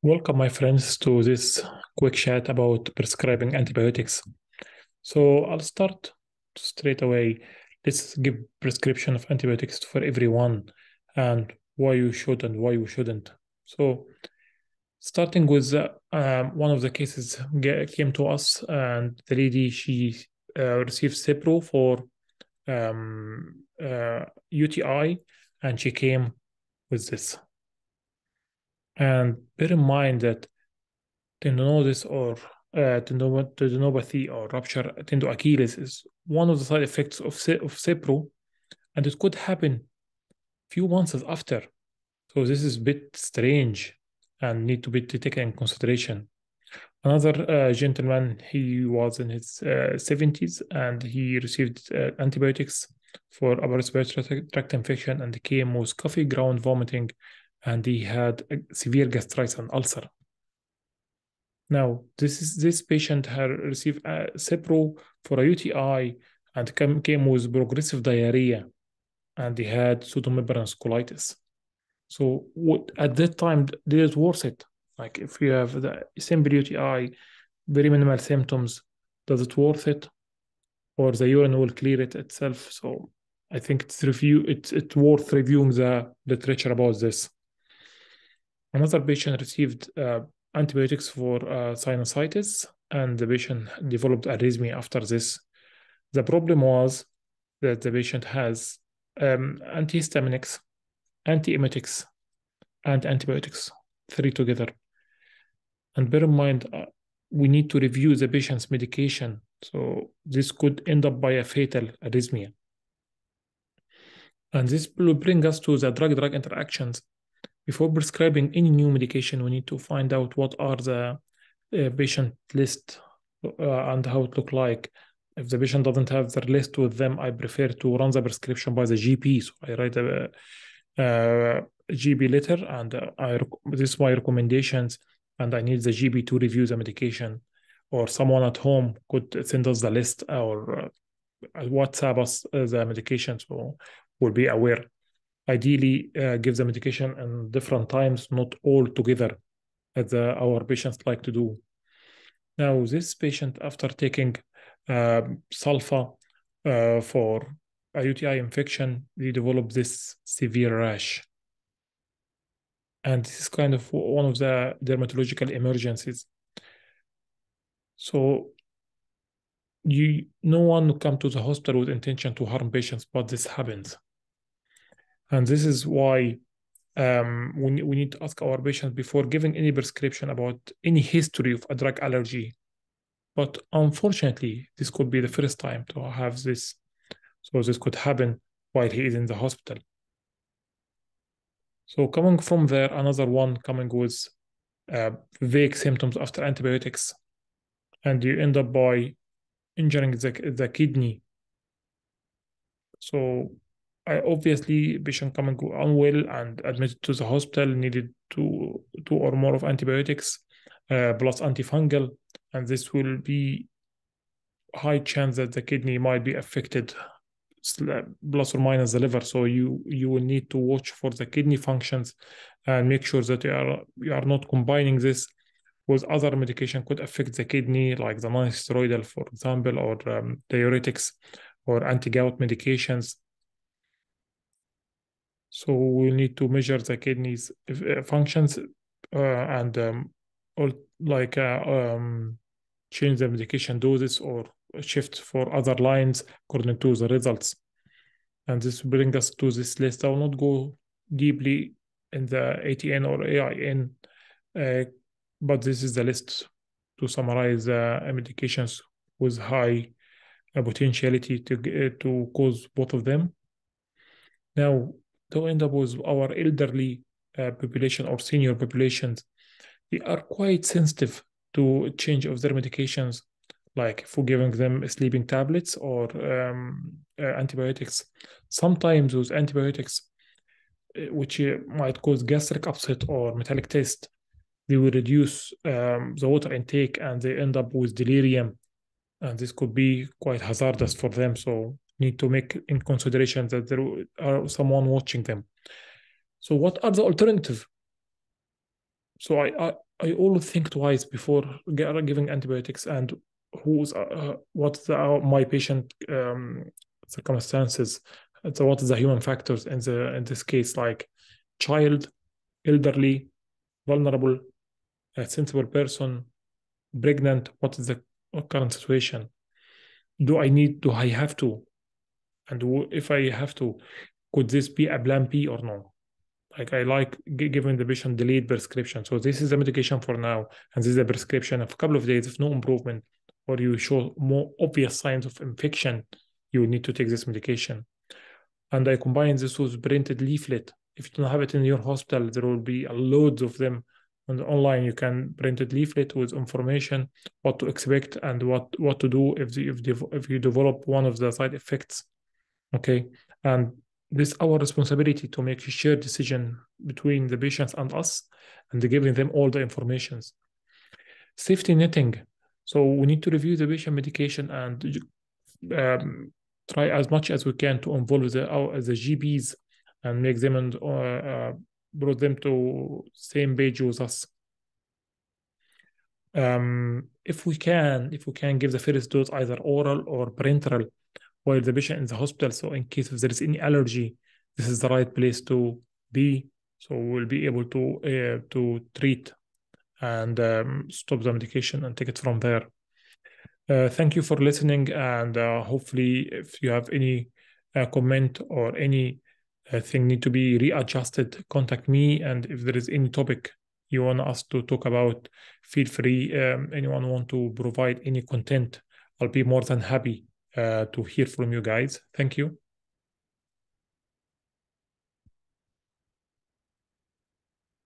Welcome, my friends, to this quick chat about prescribing antibiotics. So I'll start straight away. Let's give prescription of antibiotics for everyone and why you should and why you shouldn't. So starting with one of the cases came to us, and the lady, she received Cipro for UTI, and she came with this. And bear in mind that tendinosis or tendinopathy or rupture tendo Achilles is one of the side effects of Cipro, and it could happen few months after. So this is a bit strange and need to be taken in consideration. Another gentleman, he was in his 70s and he received antibiotics for upper respiratory tract infection and came with coffee, ground vomiting, and he had a severe gastritis and ulcer. Now, this patient had received Cipro for a UTI and came with progressive diarrhea, and he had pseudomembranous colitis. So at that time, did it worth it? Like if you have the simple UTI, very minimal symptoms, does it worth it? Or the urine will clear it itself? So I think it's worth reviewing the literature about this. Another patient received antibiotics for sinusitis, and the patient developed arrhythmia after this. The problem was that the patient has antihistaminics, antiemetics, and antibiotics, three together. And bear in mind, we need to review the patient's medication. So this could end up by a fatal arrhythmia. And this will bring us to the drug-drug interactions. Before prescribing any new medication, we need to find out what are the patient list and how it look like. If the patient doesn't have the list with them, I prefer to run the prescription by the GP. So I write a GB letter, and this is my recommendations, and I need the GB to review the medication, or someone at home could send us the list or WhatsApp us the medication, so we'll be aware. Ideally, give the medication in different times, not all together, as our patients like to do. Now, this patient, after taking sulfa for a UTI infection, they developed this severe rash. And this is kind of one of the dermatological emergencies. So no one will come to the hospital with intention to harm patients, but this happens. And this is why we need to ask our patients before giving any prescription about any history of a drug allergy. But unfortunately, this could be the first time to have this. So this could happen while he is in the hospital. So coming from there, another one coming with vague symptoms after antibiotics, and you end up by injuring the kidney. So obviously, patient coming unwell and admitted to the hospital, needed two or more of antibiotics plus antifungal, and this will be high chance that the kidney might be affected, plus or minus the liver. So you will need to watch for the kidney functions and make sure that you are not combining this with other medication could affect the kidney, like the non-steroidal, for example, or diuretics or anti-gout medications. So we'll need to measure the kidneys functions and change the medication doses or shift for other lines according to the results. And this will bring us to this list. I will not go deeply in the ATN or AIN, but this is the list to summarize medications with high potentiality to cause both of them. Now, to end up with our elderly population or senior populations, they are quite sensitive to change of their medications, like for giving them sleeping tablets or antibiotics. Sometimes those antibiotics, which might cause gastric upset or metallic taste, they will reduce the water intake and they end up with delirium. And this could be quite hazardous for them. So need to make in consideration that there are someone watching them. So what are the alternatives? So I always think twice before giving antibiotics, and what's my patient circumstances. So what is the human factors in this case, like child, elderly, vulnerable, a sensible person, pregnant. What is the current situation? Do I have to? And if I have to, could this be a plan B or no? Like I like giving the patient delayed prescription. So this is the medication for now, and this is the prescription. Of a couple of days, if no improvement, or you show more obvious signs of infection, you will need to take this medication. And I combine this with printed leaflet. If you don't have it in your hospital, there will be loads of them on the online. You can print a leaflet with information, what to expect, and what to do if you develop one of the side effects. Okay, and this is our responsibility to make a shared decision between the patients and us, and giving them all the informations. Safety netting. So we need to review the patient medication and try as much as we can to involve the GPs and make them and brought them to same page with us. If we can give the first dose either oral or parenteral while the patient in the hospital, so in case if there is any allergy, this is the right place to be. So we'll be able to treat and stop the medication and take it from there. Thank you for listening, and hopefully, if you have any comment or any thing need to be readjusted, contact me. And if there is any topic you want us to talk about, feel free. Anyone want to provide any content, I'll be more than happy to hear from you guys. Thank you.